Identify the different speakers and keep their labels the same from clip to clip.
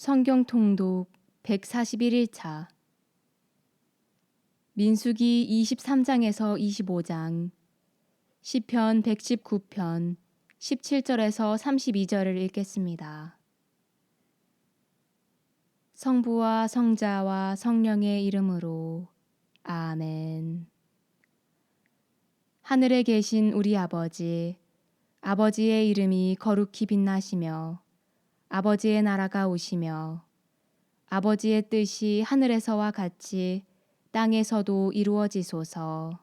Speaker 1: 성경 통독 141일차 민수기 23장에서 25장 시편 119편 17절에서 32절을 읽겠습니다. 성부와 성자와 성령의 이름으로 아멘. 하늘에 계신 우리 아버지, 아버지의 이름이 거룩히 빛나시며 아버지의 나라가 오시며 아버지의 뜻이 하늘에서와 같이 땅에서도 이루어지소서.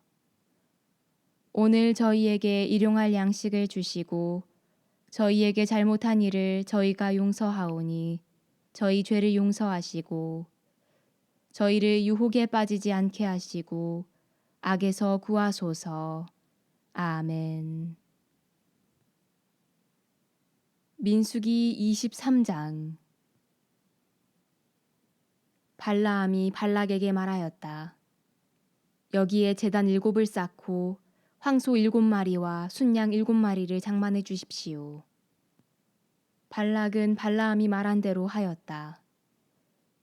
Speaker 1: 오늘 저희에게 일용할 양식을 주시고 저희에게 잘못한 일을 저희가 용서하오니 저희 죄를 용서하시고 저희를 유혹에 빠지지 않게 하시고 악에서 구하소서. 아멘. 민수기 23장 발라함이 발락에게 말하였다. 여기에 제단 7을 쌓고 황소 7마리와 순양 7마리를 장만해 주십시오. 발락은 발라함이 말한 대로 하였다.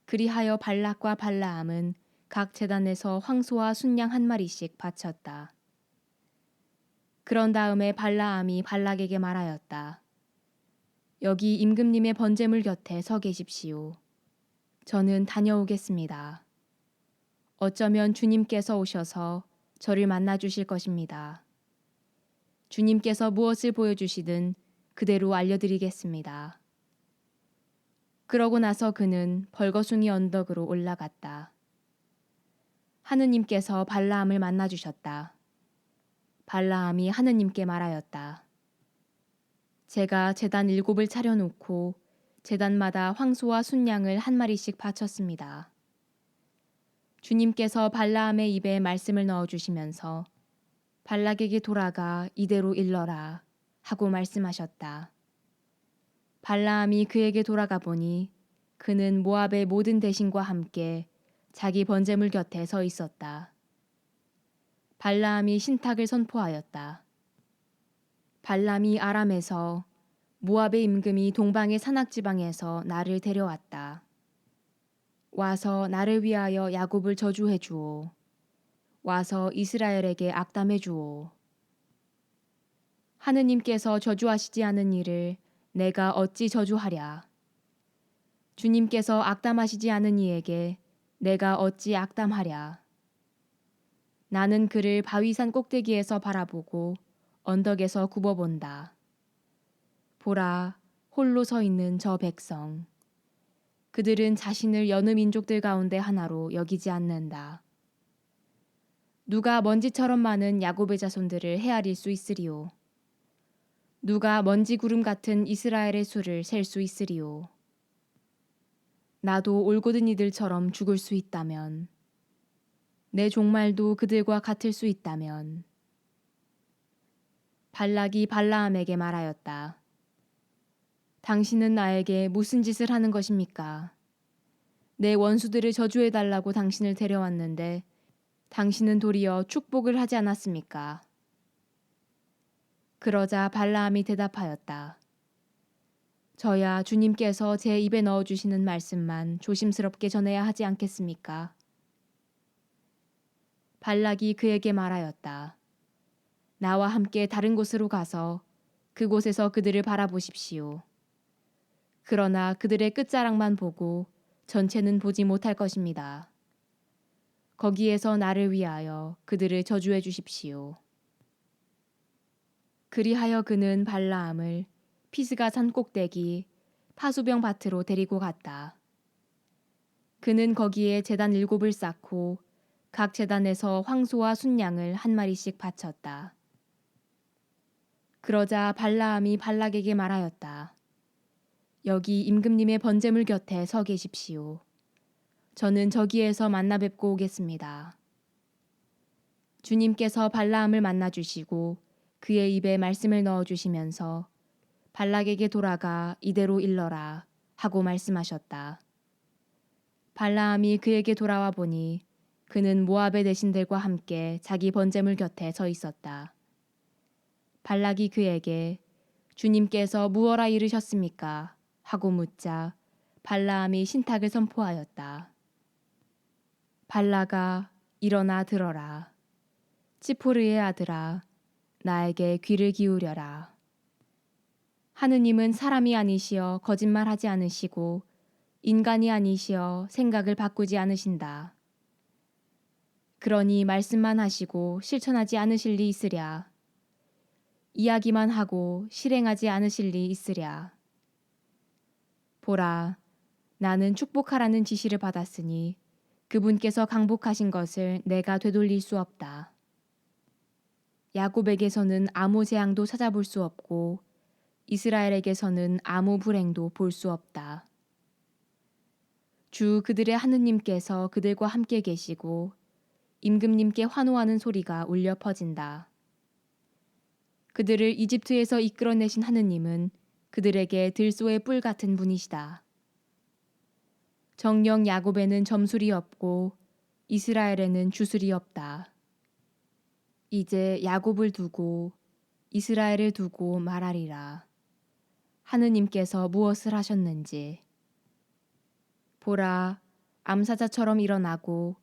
Speaker 1: 그리하여 발락과 발라함은 각 제단에서 황소와 순양 1마리씩 바쳤다. 그런 다음에 발라함이 발락에게 말하였다. 여기 임금님의 번제물 곁에 서 계십시오. 저는 다녀오겠습니다. 어쩌면 주님께서 오셔서 저를 만나 주실 것입니다. 주님께서 무엇을 보여주시든 그대로 알려드리겠습니다. 그러고 나서 그는 벌거숭이 언덕으로 올라갔다. 하느님께서 발라함을 만나 주셨다. 발라함이 하느님께 말하였다. 제가 제단 7을 차려놓고 제단마다 황소와 순양을 1마리씩 바쳤습니다. 주님께서 발라함의 입에 말씀을 넣어주시면서 발락에게 돌아가 이대로 일러라 하고 말씀하셨다. 발라함이 그에게 돌아가 보니 그는 모압의 모든 대신과 함께 자기 번제물 곁에 서 있었다. 발라함이 신탁을 선포하였다. 발람이 아람에서 모압의 임금이 동방의 산악지방에서 나를 데려왔다. 와서 나를 위하여 야곱을 저주해 주오. 와서 이스라엘에게 악담해 주오. 하느님께서 저주하시지 않은 이를 내가 어찌 저주하랴. 주님께서 악담하시지 않은 이에게 내가 어찌 악담하랴. 나는 그를 바위산 꼭대기에서 바라보고 언덕에서 굽어본다. 보라, 홀로 서 있는 저 백성. 그들은 자신을 여느 민족들 가운데 하나로 여기지 않는다. 누가 먼지처럼 많은 야곱의 자손들을 헤아릴 수 있으리요. 누가 먼지 구름 같은 이스라엘의 수를 셀 수 있으리요. 나도 올곧은 이들처럼 죽을 수 있다면, 내 종말도 그들과 같을 수 있다면. 발락이 발라함에게 말하였다. 당신은 나에게 무슨 짓을 하는 것입니까? 내 원수들을 저주해달라고 당신을 데려왔는데 당신은 도리어 축복을 하지 않았습니까? 그러자 발라함이 대답하였다. 저야 주님께서 제 입에 넣어주시는 말씀만 조심스럽게 전해야 하지 않겠습니까? 발락이 그에게 말하였다. 나와 함께 다른 곳으로 가서 그곳에서 그들을 바라보십시오. 그러나 그들의 끝자락만 보고 전체는 보지 못할 것입니다. 거기에서 나를 위하여 그들을 저주해 주십시오. 그리하여 그는 발라함을 피스가 산 꼭대기 파수병 밭으로 데리고 갔다. 그는 거기에 제단 7을 쌓고 각 제단에서 황소와 순양을 1마리씩 바쳤다. 그러자 발라함이 발락에게 말하였다. 여기 임금님의 번제물 곁에 서 계십시오. 저는 저기에서 만나 뵙고 오겠습니다. 주님께서 발라함을 만나 주시고 그의 입에 말씀을 넣어 주시면서 발락에게 돌아가 이대로 일러라 하고 말씀하셨다. 발라함이 그에게 돌아와 보니 그는 모압의 대신들과 함께 자기 번제물 곁에 서 있었다. 발락이 그에게 주님께서 무어라 이르셨습니까? 하고 묻자 발라함이 신탁을 선포하였다. 발라가 일어나 들어라. 찌포르의 아들아, 나에게 귀를 기울여라. 하느님은 사람이 아니시여 거짓말하지 않으시고 인간이 아니시여 생각을 바꾸지 않으신다. 그러니 말씀만 하시고 실천하지 않으실 리 있으랴. 이야기만 하고 실행하지 않으실 리 있으랴. 보라, 나는 축복하라는 지시를 받았으니 그분께서 강복하신 것을 내가 되돌릴 수 없다. 야곱에게서는 아무 재앙도 찾아볼 수 없고 이스라엘에게서는 아무 불행도 볼 수 없다. 주 그들의 하느님께서 그들과 함께 계시고 임금님께 환호하는 소리가 울려 퍼진다. 그들을 이집트에서 이끌어내신 하느님은 그들에게 들소의 뿔 같은 분이시다. 정녕 야곱에는 점술이 없고 이스라엘에는 주술이 없다. 이제 야곱을 두고 이스라엘을 두고 말하리라. 하느님께서 무엇을 하셨는지. 보라, 암사자처럼 일어나고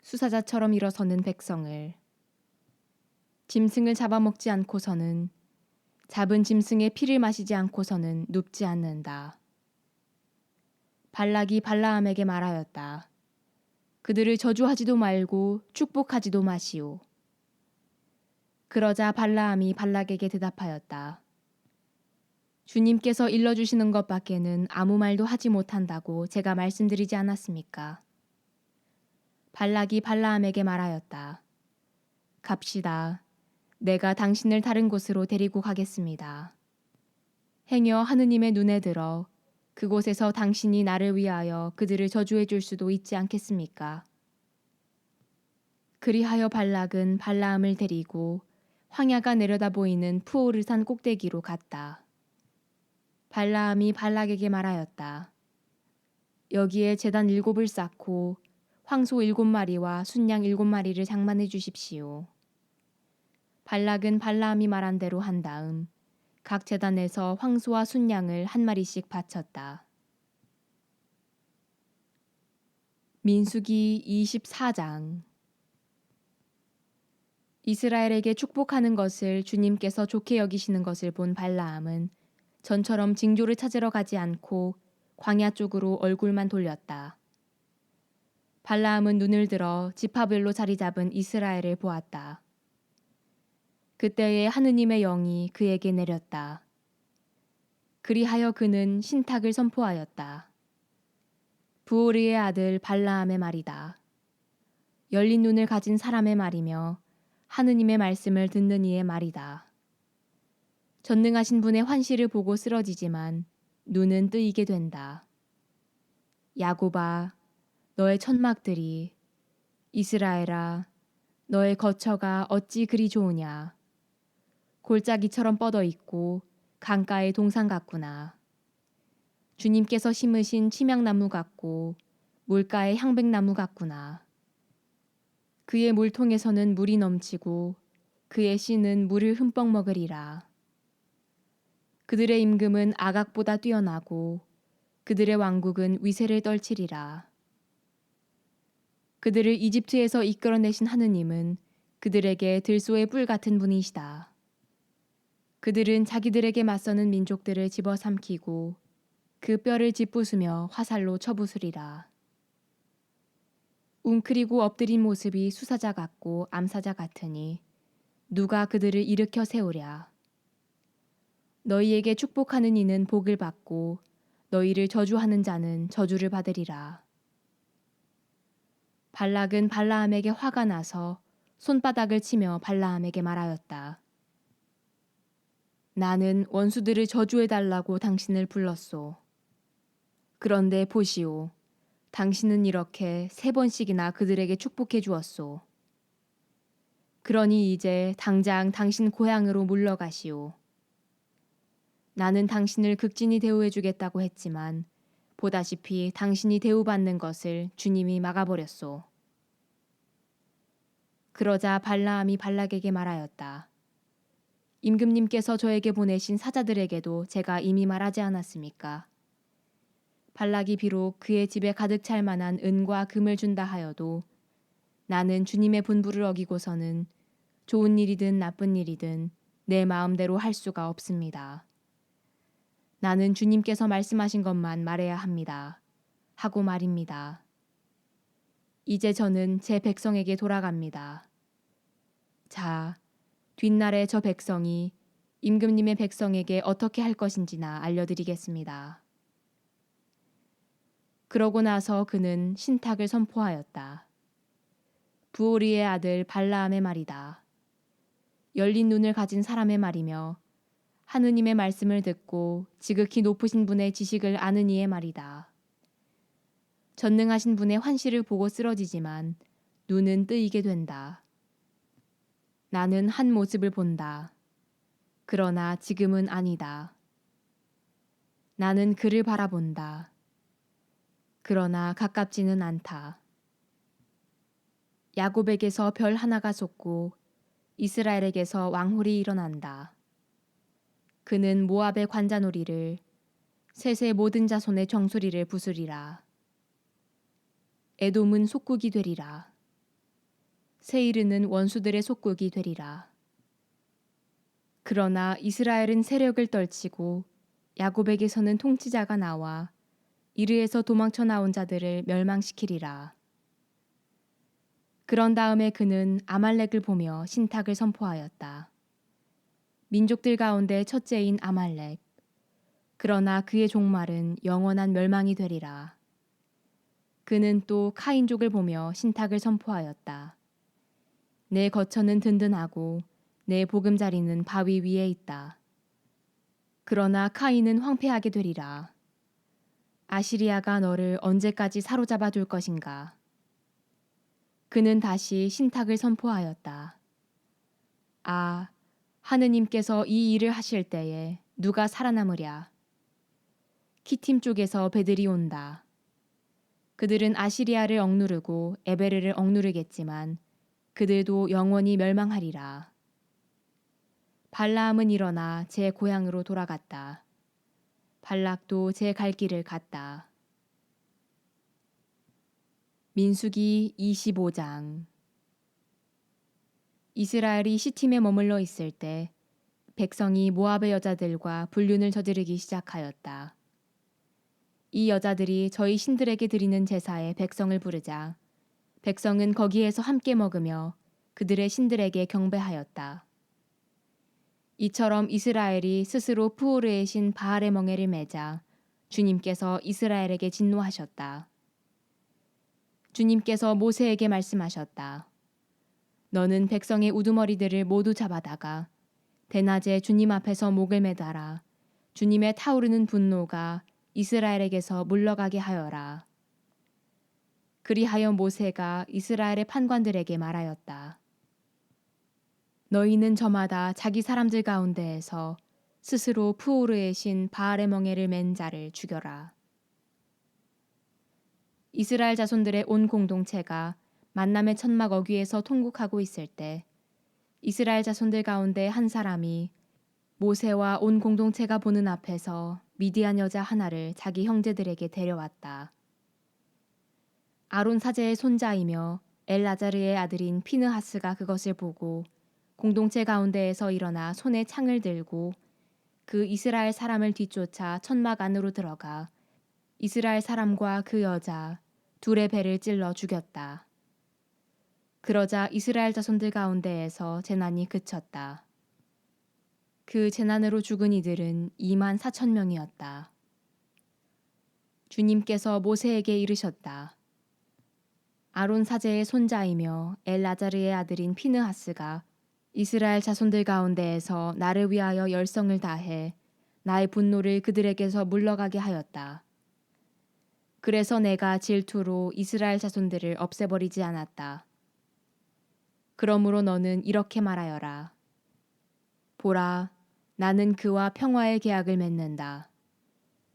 Speaker 1: 수사자처럼 일어서는 백성을. 짐승을 잡아먹지 않고서는, 잡은 짐승의 피를 마시지 않고서는 눕지 않는다. 발락이 발라함에게 말하였다. 그들을 저주하지도 말고 축복하지도 마시오. 그러자 발라함이 발락에게 대답하였다. 주님께서 일러주시는 것밖에는 아무 말도 하지 못한다고 제가 말씀드리지 않았습니까? 발락이 발라함에게 말하였다. 갑시다. 내가 당신을 다른 곳으로 데리고 가겠습니다. 행여 하느님의 눈에 들어 그곳에서 당신이 나를 위하여 그들을 저주해 줄 수도 있지 않겠습니까? 그리하여 발락은 발라함을 데리고 황야가 내려다 보이는 푸오르산 꼭대기로 갔다. 발라함이 발락에게 말하였다. 여기에 제단 7을 쌓고 황소 7마리와 순양 7마리를 장만해 주십시오. 발락은 발라함이 말한 대로 한 다음 각 제단에서 황소와 순양을 한 마리씩 바쳤다. 민수기 24장. 이스라엘에게 축복하는 것을 주님께서 좋게 여기시는 것을 본 발라함은 전처럼 징조를 찾으러 가지 않고 광야 쪽으로 얼굴만 돌렸다. 발라함은 눈을 들어 지파별로 자리 잡은 이스라엘을 보았다. 그때에 하느님의 영이 그에게 내렸다. 그리하여 그는 신탁을 선포하였다. 부오르의 아들 발라함의 말이다. 열린 눈을 가진 사람의 말이며 하느님의 말씀을 듣는 이의 말이다. 전능하신 분의 환시를 보고 쓰러지지만 눈은 뜨이게 된다. 야곱아, 너의 천막들이, 이스라엘아, 너의 거처가 어찌 그리 좋으냐. 골짜기처럼 뻗어 있고 강가의 동산 같구나. 주님께서 심으신 침향나무 같고 물가의 향백나무 같구나. 그의 물통에서는 물이 넘치고 그의 씨는 물을 흠뻑 먹으리라. 그들의 임금은 아각보다 뛰어나고 그들의 왕국은 위세를 떨치리라. 그들을 이집트에서 이끌어내신 하느님은 그들에게 들소의 뿔 같은 분이시다. 그들은 자기들에게 맞서는 민족들을 집어삼키고 그 뼈를 짓부수며 화살로 쳐부수리라. 웅크리고 엎드린 모습이 수사자 같고 암사자 같으니 누가 그들을 일으켜 세우랴. 너희에게 축복하는 이는 복을 받고 너희를 저주하는 자는 저주를 받으리라. 발락은 발라함에게 화가 나서 손바닥을 치며 발라함에게 말하였다. 나는 원수들을 저주해달라고 당신을 불렀소. 그런데 보시오. 당신은 이렇게 3번씩이나 그들에게 축복해 주었소. 그러니 이제 당장 당신 고향으로 물러가시오. 나는 당신을 극진히 대우해 주겠다고 했지만 보다시피 당신이 대우받는 것을 주님이 막아버렸소. 그러자 발라함이 발락에게 말하였다. 임금님께서 저에게 보내신 사자들에게도 제가 이미 말하지 않았습니까? 발락이 비록 그의 집에 가득 찰 만한 은과 금을 준다 하여도 나는 주님의 분부를 어기고서는 좋은 일이든 나쁜 일이든 내 마음대로 할 수가 없습니다. 나는 주님께서 말씀하신 것만 말해야 합니다. 하고 말입니다. 이제 저는 제 백성에게 돌아갑니다. 자, 뒷날에 저 백성이 임금님의 백성에게 어떻게 할 것인지나 알려드리겠습니다. 그러고 나서 그는 신탁을 선포하였다. 부오리의 아들 발라함의 말이다. 열린 눈을 가진 사람의 말이며 하느님의 말씀을 듣고 지극히 높으신 분의 지식을 아는 이의 말이다. 전능하신 분의 환시를 보고 쓰러지지만 눈은 뜨이게 된다. 나는 한 모습을 본다. 그러나 지금은 아니다. 나는 그를 바라본다. 그러나 가깝지는 않다. 야곱에게서 별 하나가 솟고 이스라엘에게서 왕홀이 일어난다. 그는 모압의 관자놀이를 셋의 모든 자손의 정수리를 부수리라. 에돔은 속국이 되리라. 세일은 원수들의 속국이 되리라. 그러나 이스라엘은 세력을 떨치고 야곱에게서는 통치자가 나와 이르에서 도망쳐 나온 자들을 멸망시키리라. 그런 다음에 그는 아말렉을 보며 신탁을 선포하였다. 민족들 가운데 첫째인 아말렉. 그러나 그의 종말은 영원한 멸망이 되리라. 그는 또 카인족을 보며 신탁을 선포하였다. 내 거처는 든든하고 내 보금자리는 바위 위에 있다. 그러나 카인은 황폐하게 되리라. 아시리아가 너를 언제까지 사로잡아 둘 것인가? 그는 다시 신탁을 선포하였다. 아, 하느님께서 이 일을 하실 때에 누가 살아남으랴? 키팀 쪽에서 배들이 온다. 그들은 아시리아를 억누르고 에베르를 억누르겠지만 그들도 영원히 멸망하리라. 발라함은 일어나 제 고향으로 돌아갔다. 발락도 제 갈 길을 갔다. 민수기 25장. 이스라엘이 시팀에 머물러 있을 때 백성이 모압의 여자들과 불륜을 저지르기 시작하였다. 이 여자들이 저희 신들에게 드리는 제사에 백성을 부르자 백성은 거기에서 함께 먹으며 그들의 신들에게 경배하였다. 이처럼 이스라엘이 스스로 푸오르의 신 바알의 멍에를 매자 주님께서 이스라엘에게 진노하셨다. 주님께서 모세에게 말씀하셨다. 너는 백성의 우두머리들을 모두 잡아다가 대낮에 주님 앞에서 목을 매달아 주님의 타오르는 분노가 이스라엘에게서 물러가게 하여라. 그리하여 모세가 이스라엘의 판관들에게 말하였다. 너희는 저마다 자기 사람들 가운데에서 스스로 푸오르의 신 바알의 멍에를 맨 자를 죽여라. 이스라엘 자손들의 온 공동체가 만남의 천막 어귀에서 통곡하고 있을 때 이스라엘 자손들 가운데 한 사람이 모세와 온 공동체가 보는 앞에서 미디안 여자 하나를 자기 형제들에게 데려왔다. 아론 사제의 손자이며 엘라자르의 아들인 피느하스가 그것을 보고 공동체 가운데에서 일어나 손에 창을 들고 그 이스라엘 사람을 뒤쫓아 천막 안으로 들어가 이스라엘 사람과 그 여자 둘의 배를 찔러 죽였다. 그러자 이스라엘 자손들 가운데에서 재난이 그쳤다. 그 재난으로 죽은 이들은 2만 4천 명이었다. 주님께서 모세에게 이르셨다. 아론 사제의 손자이며 엘라자르의 아들인 피느하스가 이스라엘 자손들 가운데에서 나를 위하여 열성을 다해 나의 분노를 그들에게서 물러가게 하였다. 그래서 내가 질투로 이스라엘 자손들을 없애버리지 않았다. 그러므로 너는 이렇게 말하여라. 보라, 나는 그와 평화의 계약을 맺는다.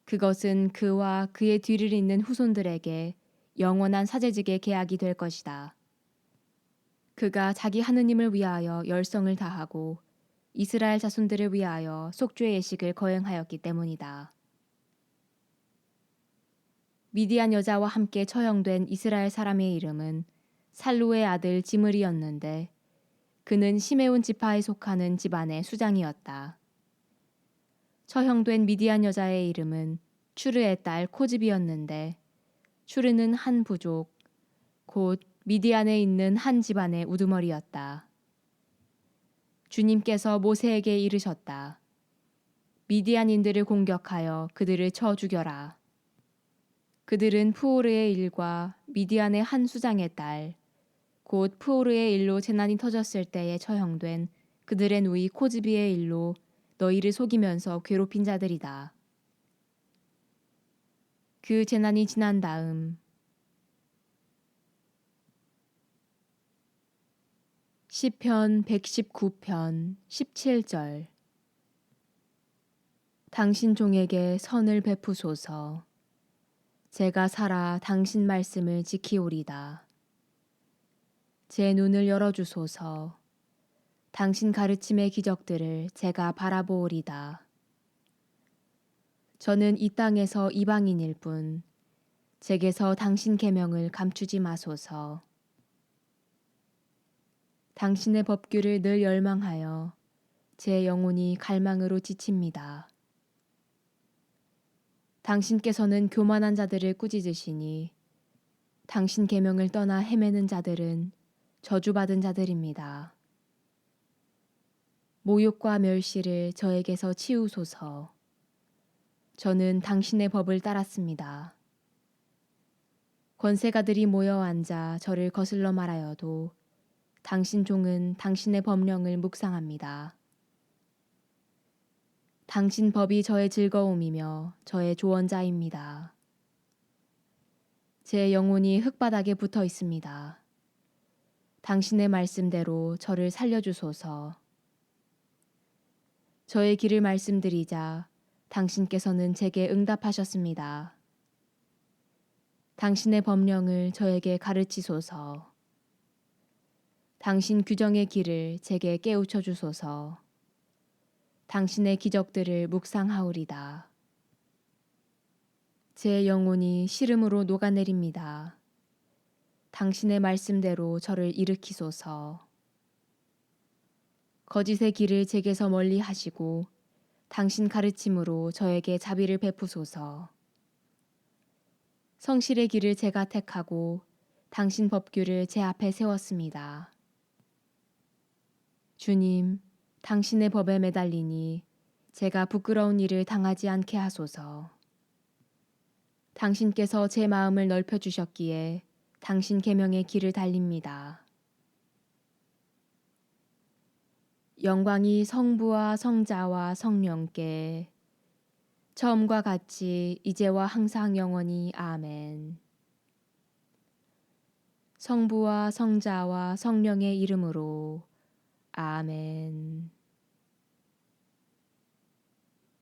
Speaker 1: 그것은 그와 그의 뒤를 잇는 후손들에게 영원한 사제직의 계약이 될 것이다. 그가 자기 하느님을 위하여 열성을 다하고 이스라엘 자손들을 위하여 속죄의 예식을 거행하였기 때문이다. 미디안 여자와 함께 처형된 이스라엘 사람의 이름은 살루의 아들 지므리였는데 그는 시메온 지파에 속하는 집안의 수장이었다. 처형된 미디안 여자의 이름은 추르의 딸 코즈비였는데 추르는 한 부족 곧 미디안에 있는 한 집안의 우두머리였다. 주님께서 모세에게 이르셨다. 미디안인들을 공격하여 그들을 쳐 죽여라. 그들은 푸오르의 일과 미디안의 한 수장의 딸, 곧 푸오르의 일로 재난이 터졌을 때에 처형된 그들의 누이 코즈비의 일로 너희를 속이면서 괴롭힌 자들이다. 그 재난이 지난 다음 시편 119편 17절 당신 종에게 선을 베푸소서. 제가 살아 당신 말씀을 지키오리다. 제 눈을 열어주소서. 당신 가르침의 기적들을 제가 바라보오리다. 저는 이 땅에서 이방인일 뿐 제게서 당신 계명을 감추지 마소서. 당신의 법규를 늘 열망하여 제 영혼이 갈망으로 지칩니다. 당신께서는 교만한 자들을 꾸짖으시니 당신 계명을 떠나 헤매는 자들은 저주받은 자들입니다. 모욕과 멸시를 저에게서 치우소서. 저는 당신의 법을 따랐습니다. 권세가들이 모여 앉아 저를 거슬러 말하여도 당신 종은 당신의 법령을 묵상합니다. 당신 법이 저의 즐거움이며 저의 조언자입니다. 제 영혼이 흙바닥에 붙어 있습니다. 당신의 말씀대로 저를 살려주소서. 저의 길을 말씀드리자 당신께서는 제게 응답하셨습니다. 당신의 법령을 저에게 가르치소서. 당신 규정의 길을 제게 깨우쳐 주소서. 당신의 기적들을 묵상하오리다. 제 영혼이 시름으로 녹아내립니다. 당신의 말씀대로 저를 일으키소서. 거짓의 길을 제게서 멀리 하시고 당신 가르침으로 저에게 자비를 베푸소서. 성실의 길을 제가 택하고 당신 법규를 제 앞에 세웠습니다. 주님, 당신의 법에 매달리니 제가 부끄러운 일을 당하지 않게 하소서. 당신께서 제 마음을 넓혀주셨기에 당신 계명의 길을 달립니다. 영광이 성부와 성자와 성령께 처음과 같이 이제와 항상 영원히 아멘. 성부와 성자와 성령의 이름으로 아멘.